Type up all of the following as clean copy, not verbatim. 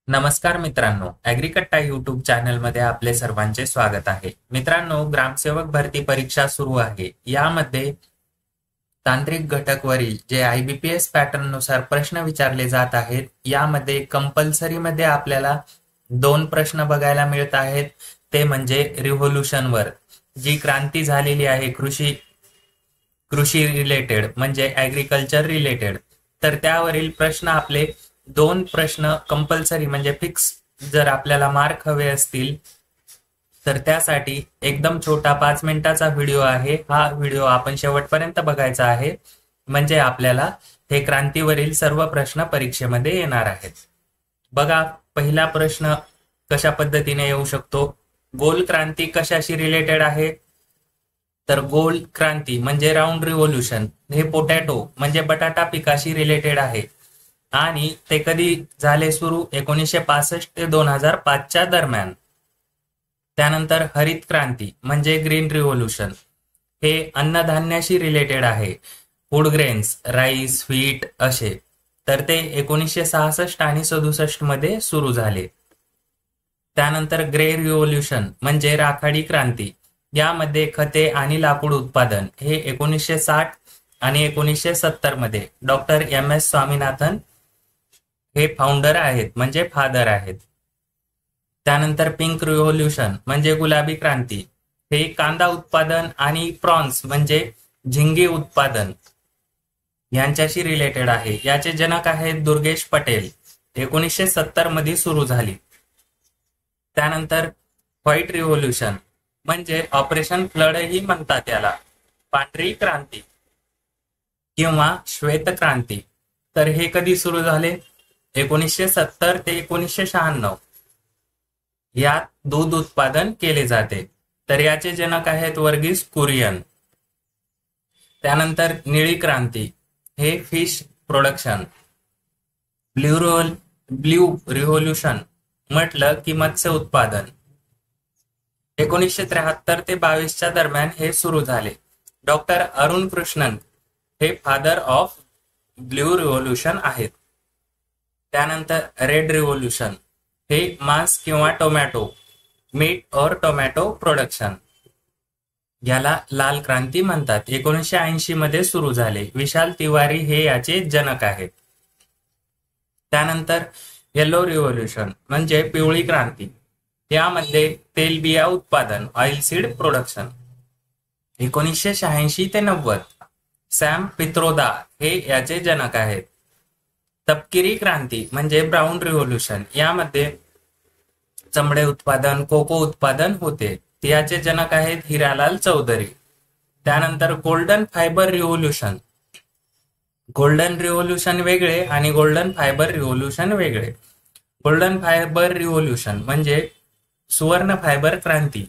नमस्कार मित्रांनो, ॲग्रीकट्टा यूट्यूब चॅनलमध्ये आपले सर्वांचे स्वागत आहे. मित्रांनो, ग्रामसेवक भरती परीक्षा सुरू आहे. यामध्ये तांत्रिक घटकवरील जे IBPS पॅटर्न नुसार प्रश्न विचारले जात आहेत. यामध्ये कंपल्सरी मध्ये आपल्याला 2 प्रश्न बघायला मिळत आहेत. ते म्हणजे रिव्होल्यूशनवर जी क्रांती झालेली आहे कृषी रिलेटेड म्हणजे ॲग्रिकल्चर रिलेटेड, तर त्यावरील प्रश्न आपले 2 प्रश्न कंपल्सरी म्हणजे फिक्स जर आपल्याला मार्क हवे असतील तर त्यासाठी एकदम छोटा 5 मिनिटाचा व्हिडिओ आहे. हा व्हिडिओ आपण शेवटपर्यंत बघायचा आहे म्हणजे आपल्याला हे क्रांतीवरील सर्व प्रश्न परीक्षेमध्ये येणार आहेत. बघा, पहिला प्रश्न कशा पद्धतीने येऊ शकतो. गोल क्रांती कशाशी रिलेटेड आहे? तर गोल क्रांती म्हणजे राऊंड रिव्होल्यूशन हे पोटॅटो म्हणजे बटाटा पिकाशी रिलेटेड आहे आणि ते कधी झाले सुरू? 1965 ते 2005 दरम्यान. त्यानंतर हरित क्रांती म्हणजे ग्रीन रिव्होल्यूशन हे अन्नधान्याशी रिलेटेड आहे. फूड ग्रेन्स, राईस, व्हीट असे. तर ते 1966 आणि 67 मध्ये सुरू झाले. त्यानंतर ग्रे रिव्होल्यूशन म्हणजे राखाडी क्रांती. यामध्ये खते आणि लाकूड उत्पादन हे 1960 आणि 1970 मध्ये डॉक्टर MS स्वामीनाथन हे फाउंडर आहेत म्हणजे फादर आहेत. त्यानंतर पिंक रिव्होल्यूशन म्हणजे गुलाबी क्रांती हे कांदा उत्पादन आणि प्रॉन्स म्हणजे झिंगे उत्पादन यांच्याशी रिलेटेड आहे. याचे जनक आहेत दुर्गेश पटेल. 1970 मध्ये सुरू झाली. त्यानंतर व्हाईट रिव्होल्यूशन म्हणजे ऑपरेशन फ्लडही म्हणतात याला, पांढरी क्रांती किंवा श्वेत क्रांती. तर हे कधी सुरू झाले? 1970 ते 1996. यात दूध उत्पादन केले जाते. तर याचे जनक आहेत वर्गीस कुरियन. त्यानंतर निळी क्रांती हे फिश प्रोडक्शन. ब्ल्यू रिव्होल्यूशन म्हटलं की मत्स्य उत्पादन. 1973 ते 22 दरम्यान हे सुरू झाले. डॉक्टर अरुण कृष्णन हे फादर ऑफ ब्ल्यू रिव्होल्यूशन आहेत. त्यानंतर रेड रिव्होल्यूशन हे मांस किंवा टोमॅटो, मीट और टोमॅटो प्रोडक्शन याला लाल क्रांती म्हणतात. 1980 मध्ये सुरू झाले. विशाल तिवारी हे याचे जनक आहेत. त्यानंतर येलो रिव्होल्यूशन म्हणजे पिवळी क्रांती. यामध्ये तेलबिया उत्पादन, ऑइल सीड प्रोडक्शन. 1986 ते 90 सॅम पित्रोदा हे याचे जनक आहेत. तपकिरी क्रांती म्हणजे ब्राऊन रिव्होल्यूशन. यामध्ये चमडे उत्पादन, कोको उत्पादन होते. याचे जनक आहेत हिरालाल चौधरी. त्यानंतर golden fibre revolution. Golden revolution वेगळे आणि गोल्डन फायबर रिव्होल्यूशन वेगळे. गोल्डन फायबर रिव्होल्यूशन म्हणजे सुवर्ण फायबर क्रांती.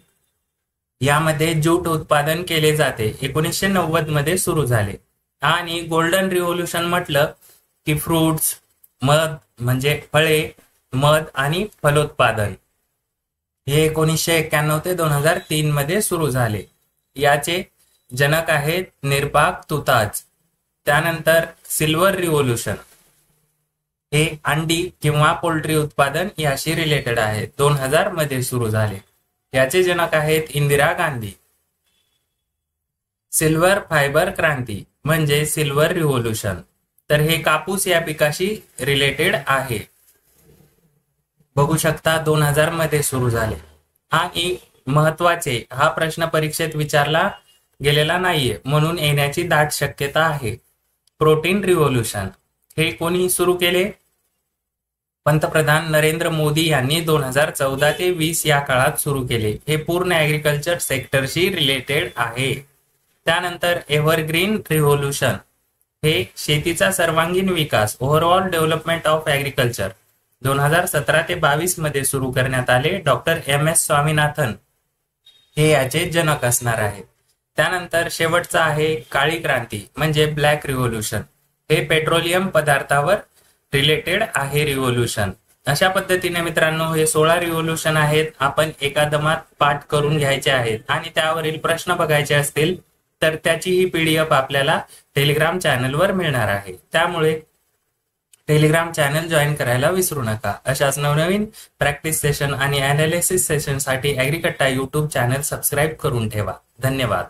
यामध्ये ज्यूट उत्पादन केले जाते. 1990 मध्ये सुरू झाले. आणि गोल्डन रिव्होल्यूशन म्हटलं की फ्रूट्स, मध म्हणजे फळे, मध आणि फलोत्पादन हे 1991 ते 2003 मध्ये सुरू झाले. याचे जनक आहेत निरपाक तुताज. त्यानंतर सिल्वर रिव्होल्यूशन हे अंडी किंवा पोल्ट्री उत्पादन याशी रिलेटेड आहे. 2000 मध्ये सुरू झाले. याचे जनक आहेत इंदिरा गांधी. सिल्वर फायबर क्रांती म्हणजे सिल्वर रिव्होल्यूशन. तर हे कापूस या पिकाशी रिलेटेड आहे. बघू शकता 2000 मध्ये सुरू झाले. आणि महत्वाचे, हा प्रश्न परीक्षेत विचारला गेलेला नाहीये म्हणून येण्याची दाट शक्यता आहे. प्रोटीन रिव्होल्यूशन हे कोणी सुरू केले? पंतप्रधान नरेंद्र मोदी यांनी 2014 ते 20 या काळात सुरू केले. हे पूर्ण ऍग्रिकल्चर सेक्टरशी रिलेटेड आहे. त्यानंतर एव्हरग्रीन रिव्होल्यूशन हे शेतीचा सर्वांगीण विकास, ओव्हरऑल डेव्हलपमेंट ऑफ ऍग्रिकल्चर 2017 ते 22 मध्ये सुरू करण्यात आले. डॉक्टर MS स्वामीनाथन हे याचे जनक असणार आहेत. त्यानंतर शेवटचा आहे काळी क्रांती म्हणजे ब्लॅक रिव्होल्यूशन. हे पेट्रोलियम पदार्थावर रिलेटेड आहे रिव्होल्यूशन. अशा पद्धतीने मित्रांनो हे 16 रिव्होल्यूशन आहेत. आपण एका दमात पाठ करून घ्यायचे आहेत आणि त्यावरील प्रश्न बघायचे असतील तर त्याची ही PDF आपल्याला टेलिग्राम चॅनलवर मिळणार आहे. त्यामुळे टेलिग्राम चॅनल जॉईन करायला विसरू नका. अशाच नवनवीन प्रॅक्टिस सेशन आणि अनालिसिस सेशनसाठी ॲग्रीकट्टा यूट्यूब चॅनल सबस्क्राईब करून ठेवा. धन्यवाद.